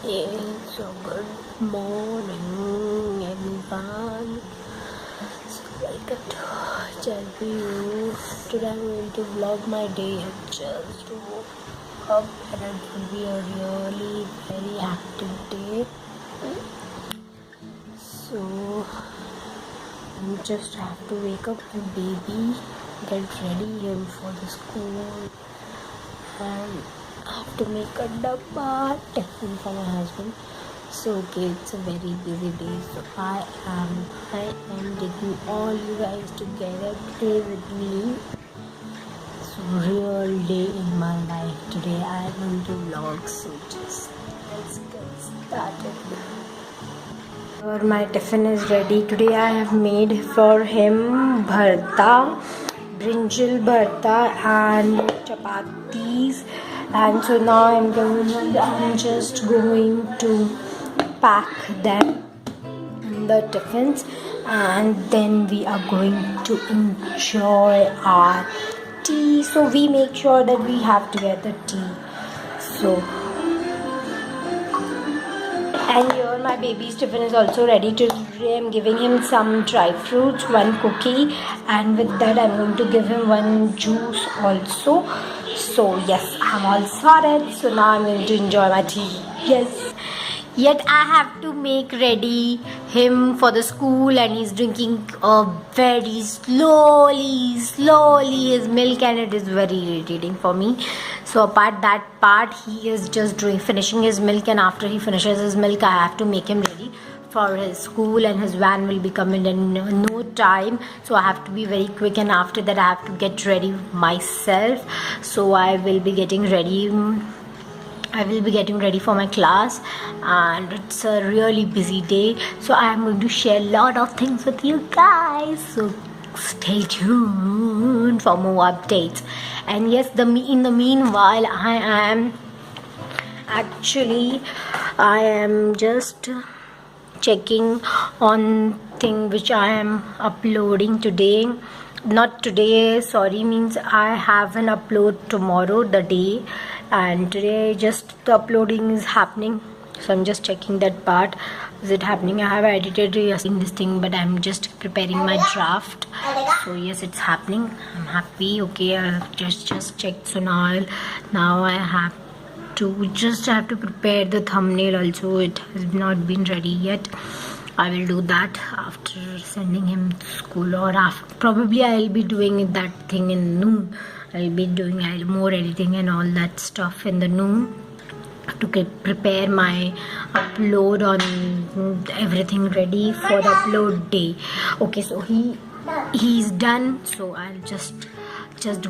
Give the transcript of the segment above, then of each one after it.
Yes, so good morning everyone. So welcome to Chalview. Today I'm going to vlog my day. I just woke up and it will be a really very active day. So I just have to wake up my baby, get ready him for the school, and I have to make a dabba tiffin for my husband. So okay, it's a very busy day. So I am taking all you guys together today with me. So real day in my life today. I am going to vlog. So just let's get started. My tiffin is ready. Today I have made for him bharta, brinjal bharta and chapatis. And so now I'm just going to pack them in the tiffins, and then we are going to enjoy our tea. So we make sure that we have together tea. So, and here my baby's tiffin is also ready. Today I'm giving him some dry fruits, one cookie, and with that I'm going to give him one juice also. So yes, I'm all sorted. So now I'm going to enjoy my tea. Yes. Yet I have to make ready him for the school, and he's drinking very slowly his milk, and it is very irritating for me. So apart that part, he is just finishing his milk, and after he finishes his milk, I have to make him ready for his school, and his van will be coming in no time. So I have to be very quick, and after that I have to get ready myself. So I will be getting ready for my class, and it's a really busy day. So I am going to share a lot of things with you guys. So stay tuned for more updates. And yes, in the meanwhile, I am just checking on thing which I am uploading today. Not today, sorry, means I have an upload tomorrow the day, and today just the uploading is happening. So I'm just checking that part. Is it happening? I have edited in this thing, but I'm just preparing my draft. So yes, it's happening. I'm happy. Okay, I've just checked. So now I have to prepare the thumbnail also. It has not been ready yet. I will do that after sending him to school, or after, probably I'll be doing that thing in noon. I'll be doing more editing and all that stuff in the noon to prepare my upload on everything ready for the upload day. Okay, so he's done. So I'll just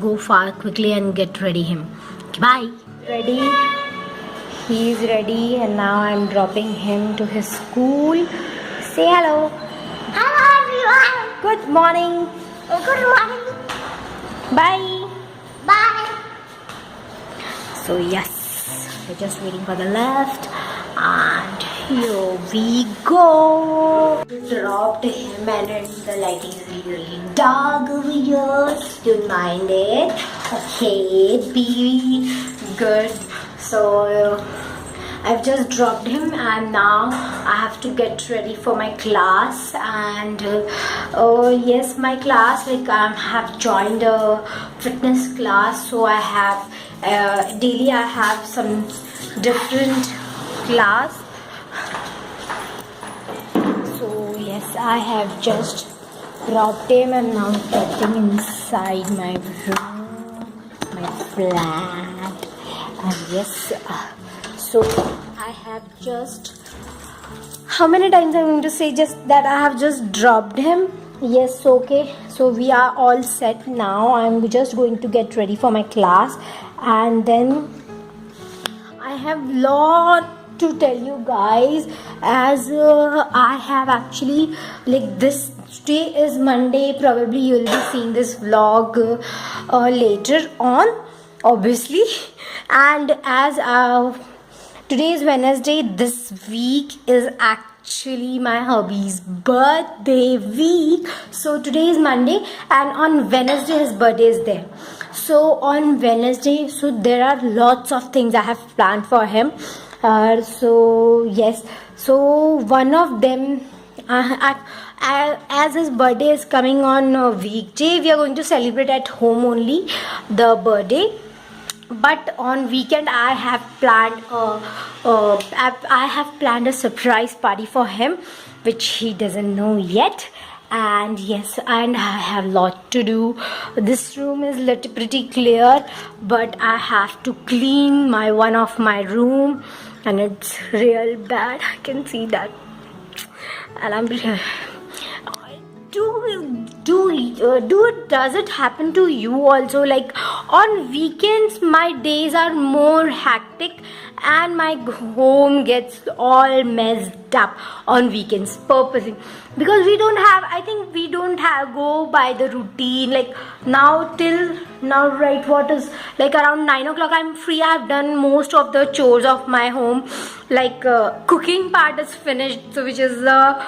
go far quickly and get ready him. Okay, bye. Ready? He's ready, and now I'm dropping him to his school. Say hello. Hello everyone. Good morning. Good morning. Bye. Bye. So yes, we're just waiting for the lift, and here we go. Dropped him, and the lighting is really dark over here. Don't mind it. Okay, be good. So I've just dropped him, and now I have to get ready for my class. And yes, my class, like I have joined a fitness class. So I have daily I have some different class. So yes, I have just dropped him, and now getting inside my room, my flat. And yes, so I have just, how many times I'm going to say just that I have just dropped him. Yes, okay, so we are all set now. I'm just going to get ready for my class, and then I have lot to tell you guys, as I have actually, like, this today is Monday. Probably you will be seeing this vlog later on, obviously. And as today is Wednesday, this week is actually my hubby's birthday week. So today is Monday, and on Wednesday his birthday is there. So on Wednesday, so there are lots of things I have planned for him. So yes, so one of them, as his birthday is coming on a weekday, we are going to celebrate at home only the birthday. But on weekend I have planned I have planned a surprise party for him, which he doesn't know yet. And yes, and I have lot to do. This room is pretty clear, but I have to clean one of my room, and it's real bad. I can see that, and I'm does it happen to you also? Like on weekends my days are more hectic and my home gets all messed up on weekends purposely, because we don't have go by the routine. Like now till now, right, what is like around 9 o'clock I'm free. I've done most of the chores of my home, like cooking part is finished, so which is the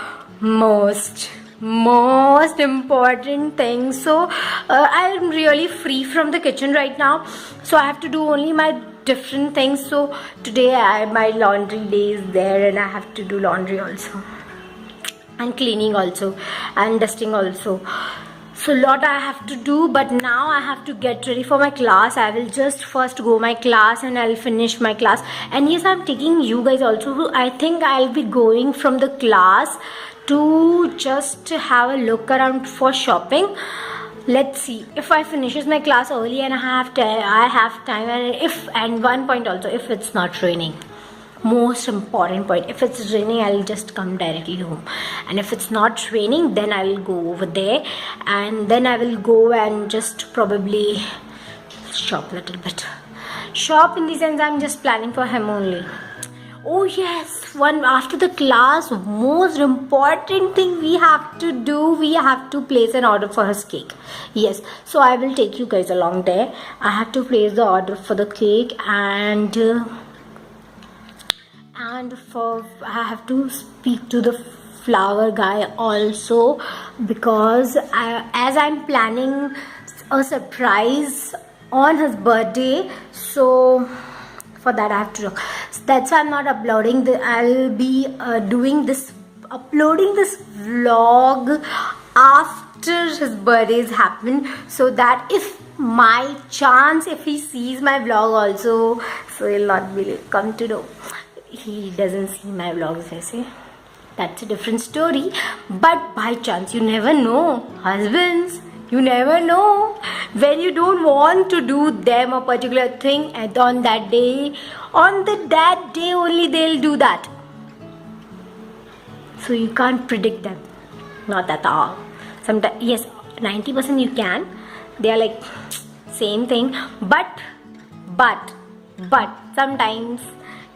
most important thing. So I'm really free from the kitchen right now, so I have to do only my different things. So today my laundry day is there, and I have to do laundry also, and cleaning also, and dusting also. So lot I have to do, but now I have to get ready for my class. I will just first go my class and I'll finish my class. And yes, I'm taking you guys also. I think I'll be going from the class to just have a look around for shopping. Let's see if I finishes my class early and I have time, and one point also, if it's not raining. Most important point, if it's raining I'll just come directly home, and if it's not raining then I will go over there, and then I will go and just probably shop a little bit. Shop in the sense I'm just planning for him only. Oh yes, one after the class, most important thing we have to do, we have to place an order for his cake. Yes, so I will take you guys along there. I have to place the order for the cake, and I have to speak to the flower guy also, because as I'm planning a surprise on his birthday, so for that I have to look. So that's why I'm not uploading I'll be uploading this vlog after his birthdays happen, so that if my chance, if he sees my vlog also, so he'll not be come to know. He doesn't see my vlogs, I say. That's a different story. But by chance, you never know. Husbands, you never know. When you don't want to do them a particular thing, and on that day only they'll do that. So you can't predict them. Not at all. Sometimes, yes, 90% you can. They are like same thing. But sometimes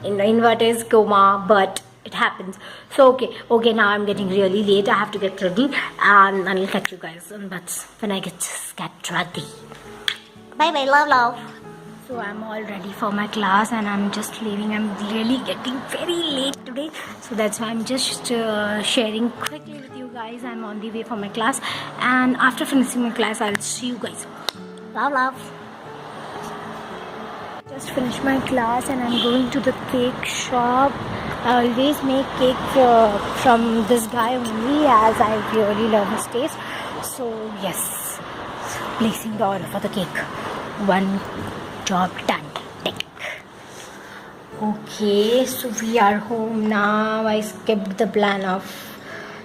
in the inverted comma, but it happens. So okay, now I'm getting really late. I have to get ready, and I'll catch you guys on butts when I get ready. Bye bye, love. So I'm all ready for my class, and I'm just leaving. I'm really getting very late today, so that's why I'm just sharing quickly with you guys. I'm on the way for my class, and after finishing my class I'll see you guys. Love. Just finished my class and I'm going to the cake shop. I always make cake from this guy only, as I really love his taste. So yes, placing the order for the cake. One job done. Tick. Okay, so we are home now. I skipped the plan of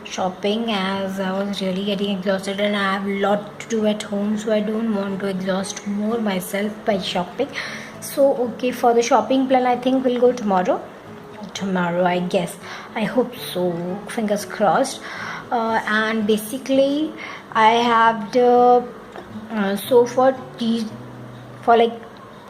shopping as I was really getting exhausted, and I have a lot to do at home, so I don't want to exhaust more myself by shopping. So okay, for the shopping plan I think we'll go tomorrow, I guess. I hope so, fingers crossed. And basically I have the so for like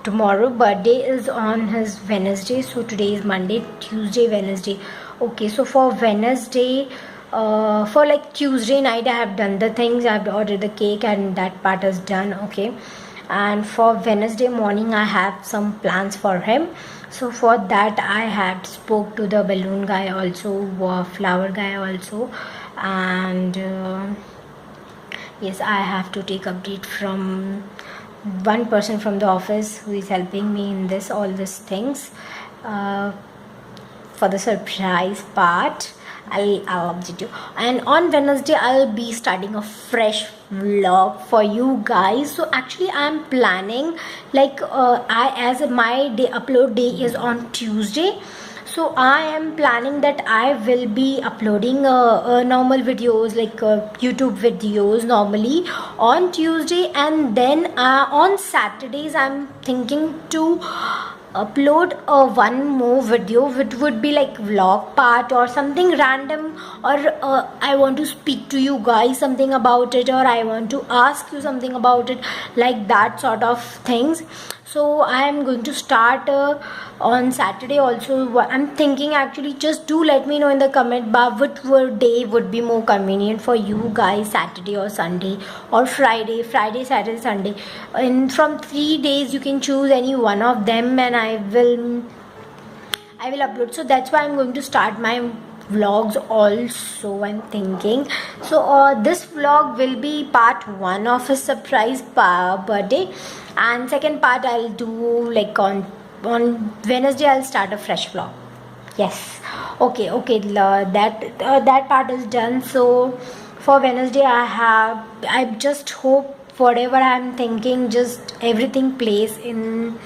tomorrow birthday is on his Wednesday, so today is Monday, Tuesday, Wednesday. Okay, so for Wednesday, for like Tuesday night I have done the things. I have ordered the cake and that part is done. Okay, and for Wednesday morning I have some plans for him. So for that I had spoke to the balloon guy also, flower guy also, and yes, I have to take update from one person from the office who is helping me in this all these things. For the surprise part, I'll update you. And on Wednesday I'll be starting a fresh vlog for you guys. So actually I'm planning like as my day upload day is on Tuesday, so I am planning that I will be uploading normal videos like YouTube videos normally on Tuesday, and then on Saturdays I'm thinking to upload one more video which would be like vlog part or something random, or I want to speak to you guys something about it, or I want to ask you something about it, like that sort of things. So I am going to start on Saturday also. I'm thinking, actually just do let me know in the comment bar which day would be more convenient for you guys, Saturday or Sunday or Friday, Saturday, Sunday. And from 3 days you can choose any one of them and I will upload. So that's why I'm going to start my vlogs also, I'm thinking. So this vlog will be part 1 of a surprise birthday, and second part I'll do like on Wednesday I'll start a fresh vlog. Yes, okay, that part is done. So for Wednesday I just hope whatever I'm thinking, just everything plays in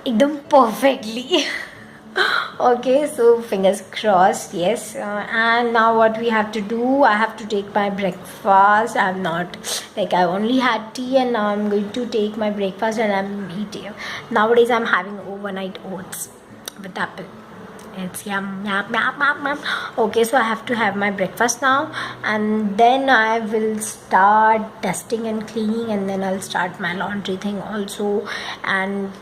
एकदम perfectly. Okay, so fingers crossed. Yes, and now what we have to do, I have to take my breakfast. I'm not like, I only had tea and now I'm going to take my breakfast and I'm eating. Nowadays I'm having overnight oats with apple. It's yum, yum, yum, yum, yum. Okay, so I have to have my breakfast now, and then I will start dusting and cleaning, and then I'll start my laundry thing also. And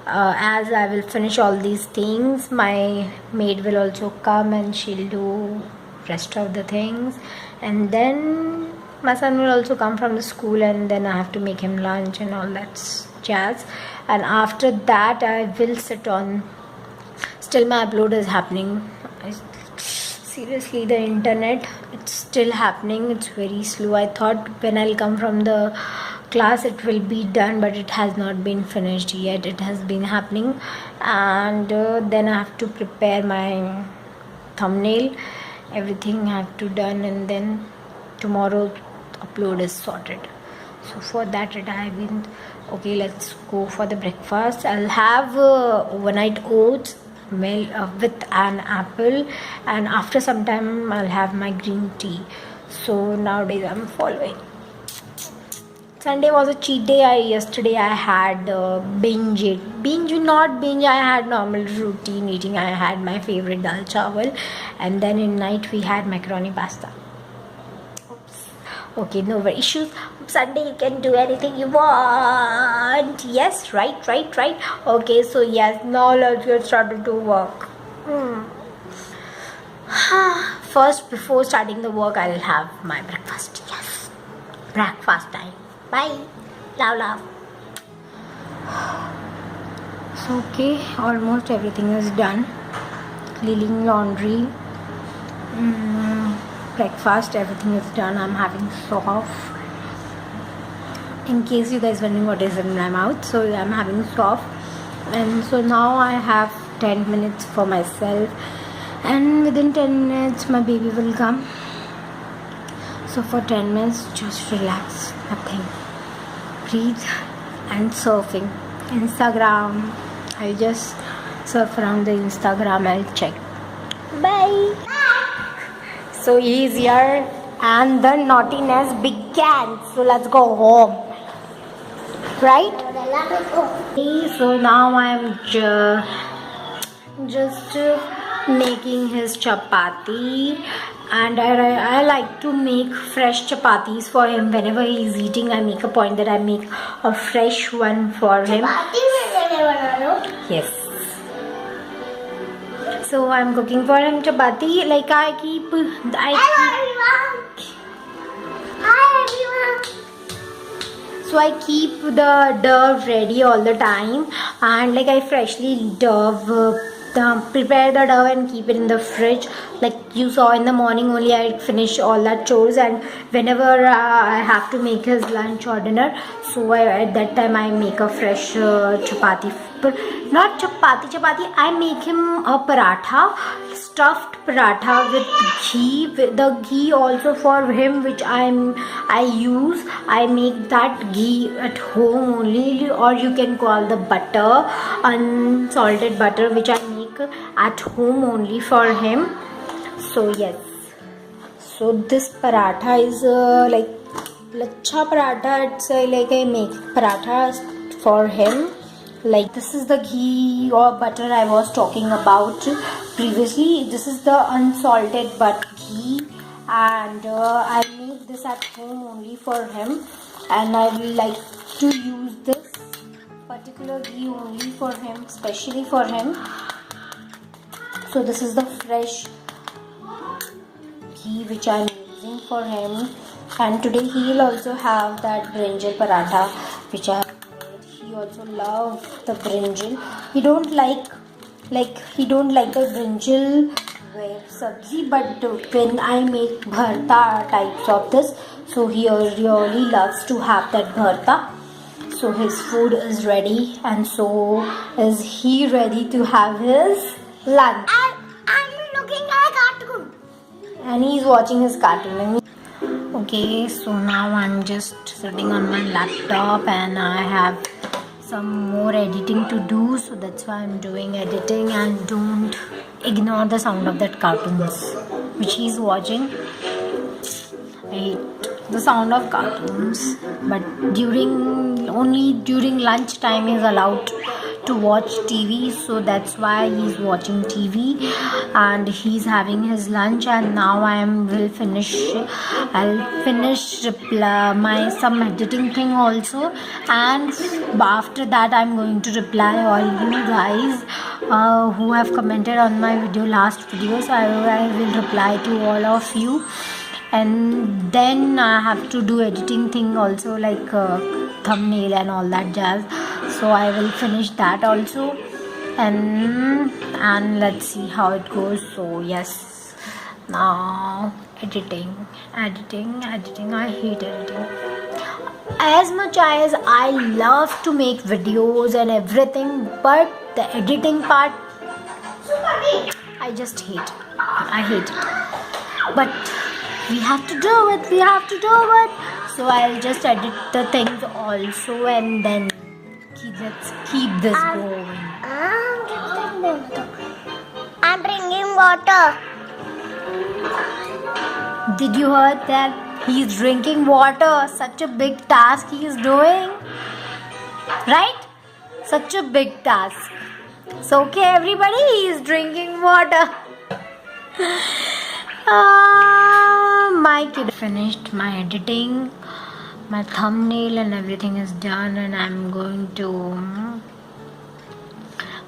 as I will finish all these things, my maid will also come and she'll do rest of the things, and then my son will also come from the school, and then I have to make him lunch and all that jazz. And after that I will sit on. Still my upload is happening. Seriously, the internet, it's still happening. It's very slow. I thought when I'll come from the class it will be done, but it has not been finished yet. It has been happening, and then I have to prepare my thumbnail. Everything I have to done, and then tomorrow upload is sorted. So for that I have been okay. Let's go for the breakfast. I'll have overnight oats with an apple, and after some time I'll have my green tea. So nowadays I'm following. Sunday was a cheat day. Yesterday I had binge. I had normal routine eating. I had my favorite dal chawal, and then in night we had macaroni pasta. Oops. Okay, no worry issues. Sunday you can do anything you want. Yes, right. Okay, so yes, now let's get started to work. First, before starting the work, I'll have my breakfast. Yes, breakfast time. Bye. Love. So okay, almost everything is done. Cleaning, laundry, breakfast, everything is done. I'm having soft. In case you guys wondering what is in my mouth, so I'm having soft. And so now I have 10 minutes for myself, and within 10 minutes my baby will come. So for 10 minutes just relax, nothing, breathe, and surfing Instagram. I'll just surf around the Instagram. I'll check. Bye. So he's here and the naughtiness began. So let's go home. Right? So now I'm just making his chapati, and I like to make fresh chapatis for him. Whenever he's eating, I make a point that I make a fresh one for him. Yes. So I'm cooking for him chapati. Like Hi everyone. So I keep the dough ready all the time, and like I freshly prepare the dough and keep it in the fridge. Like you saw, in the morning only I finish all that chores, and whenever I have to make his lunch or dinner, so at that time I make a fresh chapati. But not chapati, I make him a paratha, stuffed paratha with ghee. The ghee also for him, which I use, I make that ghee at home only, or you can call the butter, unsalted butter, which I make at home only for him. So yes, so this paratha is like lacha paratha. It's like I make paratha for him. Like this is the ghee or butter I was talking about previously. This is the unsalted but ghee, and I make this at home only for him, and I will like to use this particular ghee only for him, especially for him. So this is the fresh ghee which I am using for him, and today he will also have that brinjal paratha which I have. He also loves the brinjal. He don't like the brinjal sabzi, but when I make bharta types of this, so he really loves to have that bharta. So his food is ready, and so is he ready to have his lunch. I'm looking at a cartoon. And he's watching his cartoon. Okay, so now I'm just sitting on my laptop, and I have some more editing to do, so that's why I'm doing editing. And don't ignore the sound of that cartoons which he's watching. I hate the sound of cartoons, but only during lunch time is allowed to watch TV, so that's why he's watching TV and he's having his lunch. And now I'll finish my some editing thing also, and after that I'm going to reply all you guys who have commented on my last video. So I will reply to all of you, and then I have to do editing thing also, like thumbnail and all that jazz. So I will finish that also, and let's see how it goes. So yes, now editing. I hate editing. As much as I love to make videos and everything, but the editing part I just hate. I hate it, but we have to do it. So I'll just edit the things also, and then let's keep this going. I'm drinking water. Did you heard that? He's drinking water. Such a big task he is doing, right? Such a big task. So okay, everybody, he is drinking water. My kid finished my editing, my thumbnail and everything is done, and I'm going to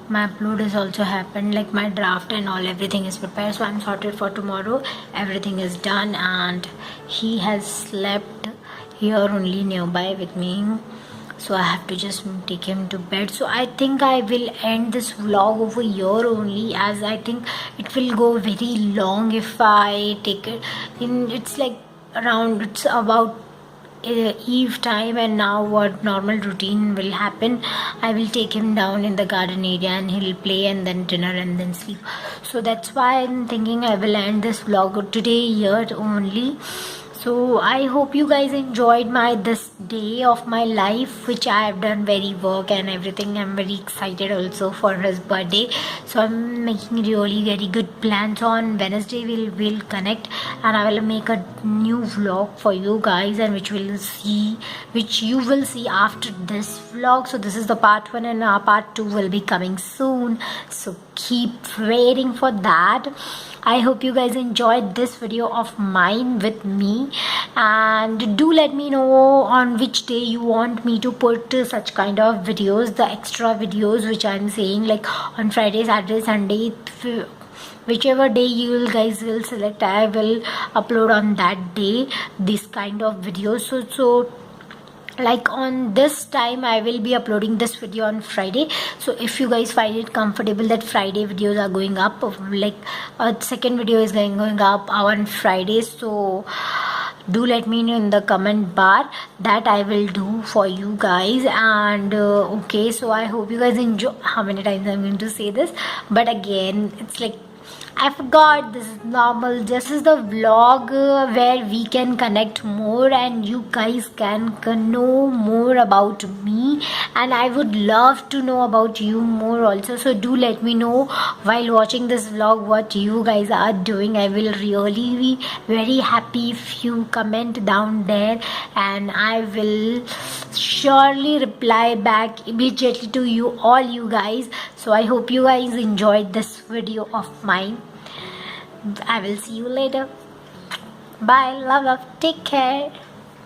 my upload has also happened, like my draft and all, everything is prepared. So I'm sorted for tomorrow. Everything is done, and he has slept here only nearby with me, so I have to just take him to bed. So I think I will end this vlog over here only, as I think it will go very long if I take it in. It's like it's about eve time, and now what normal routine will happen, I will take him down in the garden area and he'll play, and then dinner, and then sleep. So that's why I'm thinking I will end this vlog today here only. So I hope you guys enjoyed this day of my life, which I have done very work and everything. I'm very excited also for his birthday, so I'm making really very good plans. On Wednesday we'll connect, and I will make a new vlog for you guys, and which you will see after this vlog. So this is the part 1, and part 2 will be coming soon, so keep waiting for that. I hope you guys enjoyed this video of mine with me, and do let me know on which day you want me to put such kind of videos, the extra videos which I'm saying, like on Friday, Saturday, Sunday, whichever day you guys will select, I will upload on that day this kind of videos. So like on this time I will be uploading this video on Friday. So if you guys find it comfortable that Friday videos are going up, like a second video is going up on Friday, so do let me know in the comment bar. That I will do for you guys. And okay, so I hope you guys enjoy. How many times I'm going to say this, but again it's like I forgot, this is normal. This is the vlog where we can connect more and you guys can know more about me, and I would love to know about you more also. So do let me know while watching this vlog what you guys are doing. I will really be very happy if you comment down there, and I will surely reply back immediately to you all you guys. So I hope you guys enjoyed this video of mine. I will see you later. Bye. Love. Take care.